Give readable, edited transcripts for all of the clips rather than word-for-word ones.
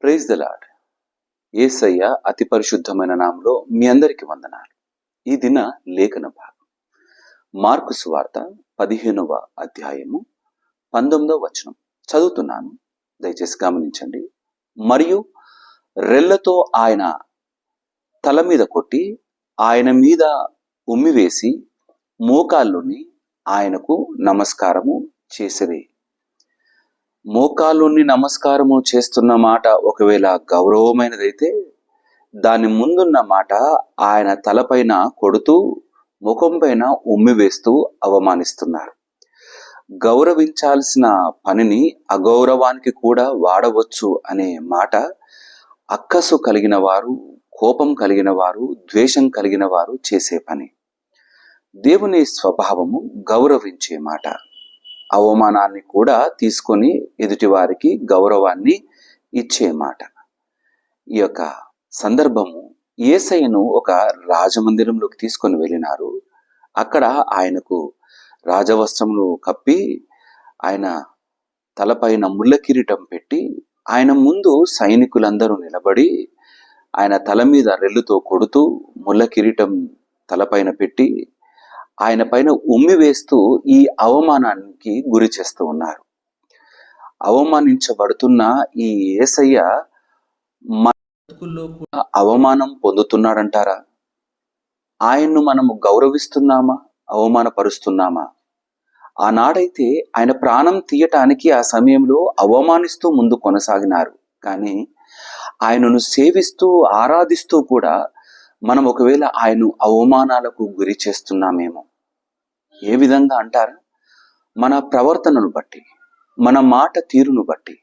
Praise the lord. యేసయ్య అతి పరిశుద్ధమైన నామములో మీ అందరికి వందనాలు. ఈ దిన లేఖన భాగం మార్కు సువార్త 15వ అధ్యాయము 19వ వచనం చదువుతున్నాను, దయచేసి గమనించండి. మరియు రెల్లతో ఆయన తల మీద కొట్టి ఆయన మీద ఉమ్మివేసి మోకాళ్ళుని ఆయనకు నమస్కారము చేసిరి. మోకాళ్ళుని నమస్కారము చేస్తున్న మాట ఒకవేళ గౌరవమైనదైతే, దాని ముందున్న మాట ఆయన తలపైన కొడుతూ ముఖం పైన ఉమ్మివేస్తూ అవమానిస్తున్నారు. గౌరవించాల్సిన పనిని అగౌరవానికి కూడా వాడవచ్చు అనే మాట అక్కసు కలిగిన వారు, కోపం కలిగిన వారు, ద్వేషం కలిగిన వారు చేసే పని. దేవుని స్వభావము గౌరవించే మాట. అవమానాన్ని కూడా తీసుకొని ఎదుటివారికి గౌరవాన్ని ఇచ్చే మాట. ఈ యొక్క సందర్భము యేసయ్యను ఒక రాజమందిరంలోకి తీసుకొని వెళ్ళినారు. అక్కడ ఆయనకు రాజవస్త్రములు కప్పి ఆయన తలపైన ముళ్ళ కిరీటం పెట్టి ఆయన ముందు సైనికులందరూ నిలబడి ఆయన తల మీద రెల్లుతో కొడుతూ ముళ్ళ కిరీటం తలపైన పెట్టి ఆయన పైన ఉమ్మి వేస్తూ ఈ అవమానానికి గురి చేస్తూ ఉన్నారు. అవమానించబడుతున్న ఈ యేసయ్య మన బ్రతుకుల్లో కూడా అవమానం పొందుతున్నాడంటారా? ఆయన్ను మనము గౌరవిస్తున్నామా, అవమానపరుస్తున్నామా? ఆనాడైతే ఆయన ప్రాణం తీయటానికి ఆ సమయంలో అవమానిస్తూ ముందు కొనసాగినారు. కానీ ఆయనను సేవిస్తూ ఆరాధిస్తూ కూడా మనం ఒకవేళ ఆయన అవమానాలకు గురి చేస్తున్నామేమో. ఏ విధంగా అంటారా? మన ప్రవర్తనను బట్టి, మన మాట తీరును బట్టి,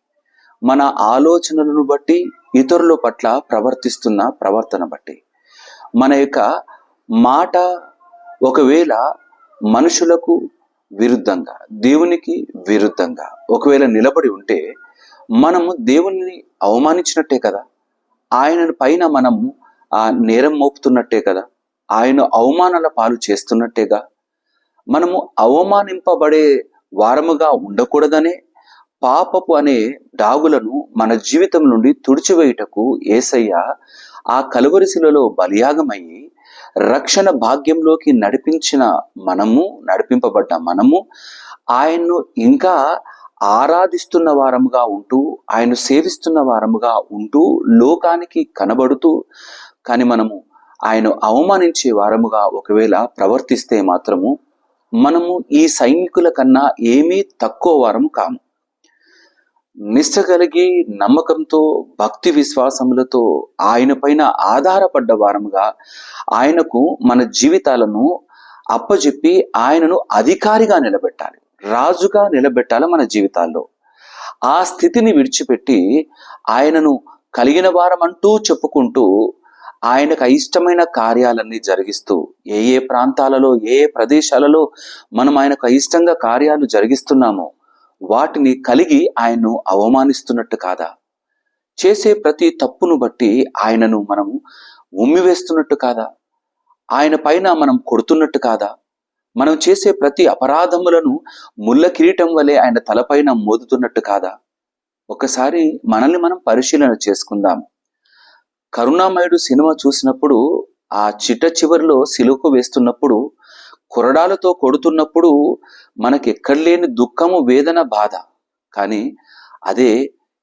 మన ఆలోచనలను బట్టి, ఇతరుల పట్ల ప్రవర్తిస్తున్న ప్రవర్తన బట్టి, మన యొక్క మాట ఒకవేళ మనుషులకు విరుద్ధంగా, దేవునికి విరుద్ధంగా ఒకవేళ నిలబడి ఉంటే మనము దేవుని అవమానించినట్టే కదా. ఆయన పైన మనము ఆ నేరం మోపుతున్నట్టే కదా. ఆయన అవమానాల పాలు చేస్తున్నట్టేగా. మనము అవమానింపబడే వారముగా ఉండకూడదనే పాపపు అనే డాగులను మన జీవితం నుండి తుడిచివేయుటకు యేసయ్య ఆ కలువరి శిలువలో బలియాగమయ్యి రక్షణ భాగ్యంలోకి నడిపింపబడ్డ మనము ఆయన్ను ఇంకా ఆరాధిస్తున్న వారముగా ఉంటూ, ఆయన సేవిస్తున్న వారముగా ఉంటూ, లోకానికి కనబడుతూ, కానీ మనము ఆయన అవమానించే వారముగా ఒకవేళ ప్రవర్తిస్తే మాత్రము మనము ఈ సైనికుల కన్నా ఏమీ తక్కువ వారము కాము. నిష్ఠ కలిగి నమ్మకంతో, భక్తి విశ్వాసములతో ఆయన పైన ఆధారపడ్డ వారముగా ఆయనకు మన జీవితాలను అప్పజెప్పి ఆయనను అధికారిగా నిలబెట్టాలి, రాజుగా నిలబెట్టాలి మన జీవితాల్లో. ఆ స్థితిని విడిచిపెట్టి ఆయనను కలిగిన వారమంటూ చెప్పుకుంటూ ఆయనకు అయిష్టమైన కార్యాలన్నీ జరిగిస్తూ, ఏ ఏ ప్రాంతాలలో, ఏ ఏ ప్రదేశాలలో మనం ఆయనకు అయిష్టంగా కార్యాలు జరిగిస్తున్నామో వాటిని కలిగి ఆయన్ను అవమానిస్తున్నట్టు కాదా? చేసే ప్రతి తప్పును బట్టి ఆయనను మనము ఉమ్మివేస్తున్నట్టు కాదా? ఆయన పైన మనం కొడుతున్నట్టు కాదా? మనం చేసే ప్రతి అపరాధములను ముళ్ళ కిరీటం వలె ఆయన తలపైన మోదుతున్నట్టు కాదా? ఒకసారి మనల్ని మనం పరిశీలన చేసుకుందాము. కరుణామయుడు సినిమా చూసినప్పుడు ఆ చిట్ట చివరిలో సిలువకు వేస్తున్నప్పుడు, కొరడాలతో కొడుతున్నప్పుడు మనకి ఎక్కడలేని దుఃఖము, వేదన, బాధ. కానీ అదే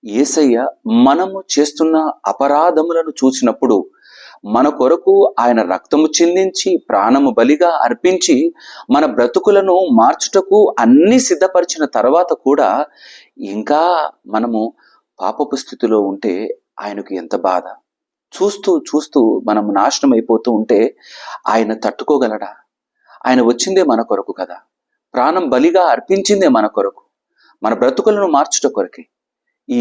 యేసయ్య మనము చేస్తున్న అపరాధములను చూసినప్పుడు మన కొరకు ఆయన రక్తము చిందించి ప్రాణము బలిగా అర్పించి మన బ్రతుకులను మార్చుటకు అన్ని సిద్ధపరిచిన తర్వాత కూడా ఇంకా మనము పాపపు స్థితిలో ఉంటే ఆయనకు ఎంత బాధ. చూస్తూ చూస్తూ మనం నాశనం అయిపోతూ ఉంటే ఆయన తట్టుకోగలడా? ఆయన వచ్చిందే మన కొరకు కదా. ప్రాణం బలిగా అర్పించిందే మన కొరకు, మన బ్రతుకులను మార్చుట కొరకే. ఈ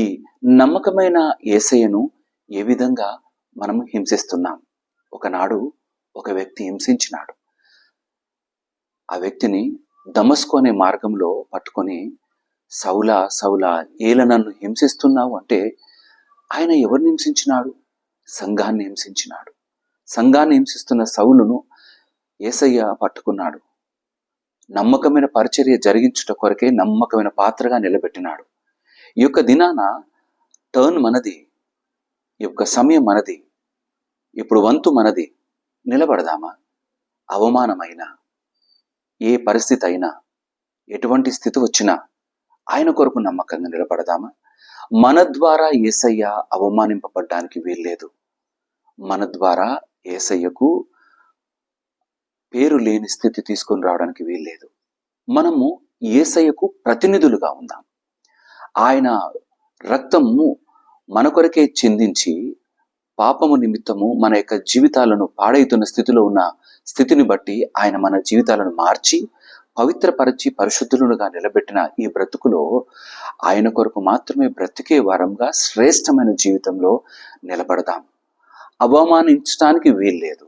నమ్మకమైన యేసయ్యను ఏ విధంగా మనము హింసిస్తున్నాం? ఒకనాడు ఒక వ్యక్తి హింసించినాడు. ఆ వ్యక్తిని దమస్కు అనే మార్గంలో పట్టుకొని, సౌలా సౌలా, ఏల నన్ను హింసిస్తున్నావు అంటే ఆయన ఎవరిని హింసించినాడు? సంఘాన్ని హింసించినాడు. సంఘాన్ని హింసిస్తున్న సౌలును యేసయ్య పట్టుకున్నాడు. నమ్మకమైన పరిచర్య జరిగించుట కొరకే నమ్మకమైన పాత్రగా నిలబెట్టినాడు. ఈ యొక్క దినాన టర్న్ మనది. ఈ యొక్క సమయం మనది, ఇప్పుడు వంతు మనది. నిలబడదామా? అవమానమైనా, ఏ పరిస్థితి అయినా, ఎటువంటి స్థితి వచ్చినా ఆయన కొరకు నమ్మకంగా నిలబడదామా? మన ద్వారా యేసయ్య అవమానింపబడ్డానికి వీల్లేదు. మన ద్వారా యేసయ్యకు పేరు లేని స్థితి తీసుకొని రావడానికి వీల్లేదు. మనము యేసయ్యకు ప్రతినిధులుగా ఉందాం. ఆయన రక్తము మన కొరకే చిందించి పాపము నిమిత్తము మన యొక్క జీవితాలను పాడైతున్న స్థితిలో ఉన్న స్థితిని బట్టి ఆయన మన జీవితాలను మార్చి పవిత్రపరిచి పరిశుద్ధులుగా నిలబెట్టిన ఈ బ్రతుకులో ఆయన కొరకు మాత్రమే బ్రతికే వారంగా శ్రేష్టమైన జీవితంలో నిలబడదాం. అవమానించడానికి వీల్లేదు.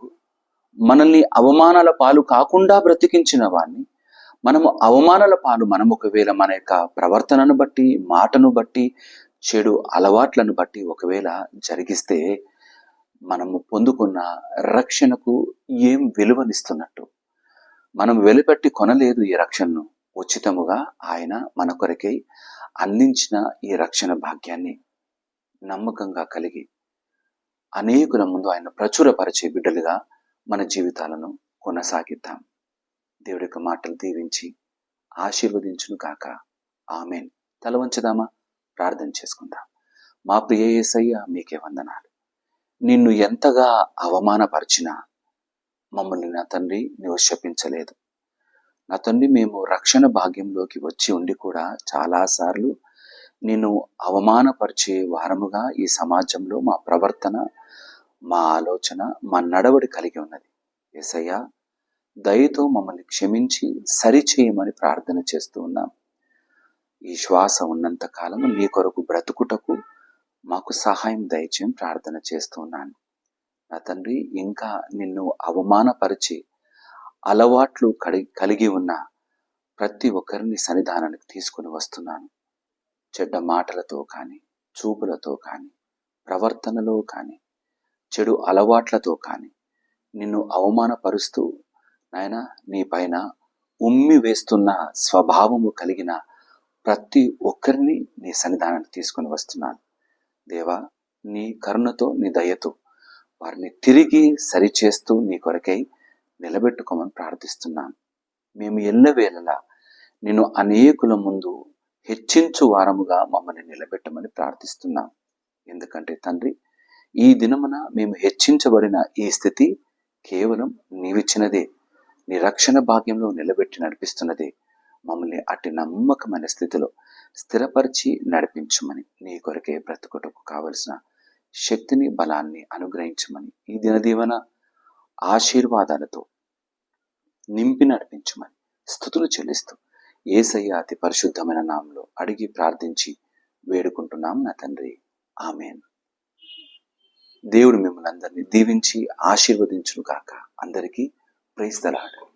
మనల్ని అవమానాల పాలు కాకుండా బ్రతికించిన వాణ్ణి మనము అవమానాల పాలు మనం ఒకవేళ మన యొక్క ప్రవర్తనను బట్టి, మాటను బట్టి, చెడు అలవాట్లను బట్టి ఒకవేళ జరిగిస్తే మనము పొందుకున్న రక్షణకు ఏం విలువనిస్తున్నట్టు? మనం వెలిపెట్టి కొనలేదు ఈ రక్షణను. ఉచితముగా ఆయన మన కొరకై అందించిన ఈ రక్షణ భాగ్యాన్ని నమ్మకంగా కలిగి అనేకుల ముందు ఆయన ప్రచురపరిచే బిడ్డలుగా మన జీవితాలను కొనసాగిద్దాం. దేవుడి యొక్క మాటలు దీవించి ఆశీర్వదించును కాక. ఆమెన్. తల వంచుదామా? ప్రార్థన చేసుకుందాం. మా ప్రియ యేసయ్య, మీకే వందనాలు. నిన్ను ఎంతగా అవమానపరిచినా మమ్మల్ని నా తండ్రి నీవు శపించలేదు. నా తండ్రి, మేము రక్షణ భాగ్యంలోకి వచ్చి ఉండి కూడా చాలాసార్లు నిన్ను అవమానపరిచే వారముగా ఈ సమాజంలో మా ప్రవర్తన, మా ఆలోచన, మా నడవడి కలిగి ఉన్నది. యేసయ్య, దయతో మమ్మల్ని క్షమించి సరిచేయమని ప్రార్థన చేస్తూ ఉన్నాం. ఈ శ్వాస ఉన్నంత కాలము నీ కొరకు బ్రతుకుటకు మాకు సహాయం దయచేయం ప్రార్థన చేస్తూ ఉన్నాను. నా తండ్రి, ఇంకా నిన్ను అవమానపరిచి అలవాట్లు కలిగి ఉన్న ప్రతి ఒక్కరిని సన్నిధానానికి తీసుకుని వస్తున్నాను. చెడ్డ మాటలతో కానీ, చూపులతో కానీ, ప్రవర్తనలో కానీ, చెడు అలవాట్లతో కానీ నిన్ను అవమానపరుస్తూ నాయన నీ పైన ఉమ్మి వేస్తున్న స్వభావము కలిగిన ప్రతి ఒక్కరిని నీ సన్నిధానానికి తీసుకుని వస్తున్నాను. దేవా, నీ కరుణతో, నీ దయతో వారిని తిరిగి సరిచేస్తూ నీ కొరకై నిలబెట్టుకోమని ప్రార్థిస్తున్నాను. మేము ఎల్లవేళలా నిన్ను అనేకుల ముందు హెచ్చించు వారముగా మమ్మల్ని నిలబెట్టమని ప్రార్థిస్తున్నాం. ఎందుకంటే తండ్రి, ఈ దినమున మేము హెచ్చించబడిన ఈ స్థితి కేవలం నీవిచ్చినదే. నీ రక్షణ భాగ్యంలో నిలబెట్టి నడిపిస్తున్నదే. మమ్మల్ని అట్టి నమ్మకమైన స్థితిలో స్థిరపరిచి నడిపించమని, నీ కొరకే బ్రతుకుటకు కావలసిన శక్తిని, బలాన్ని అనుగ్రహించమని, ఈ దినదీవన ఆశీర్వాదాలతో నింపి నడిపించమని స్తుతులు చెల్లిస్తూ యేసయ్య అతి పరిశుద్ధమైన నామంలో అడిగి ప్రార్థించి వేడుకుంటున్నాం నా తండ్రి. ఆమేన్. దేవుడు మిమ్మల్ని అందరినీ దీవించి ఆశీర్వదించును గాక. అందరికీ ప్రైజ్ ది లార్డ్.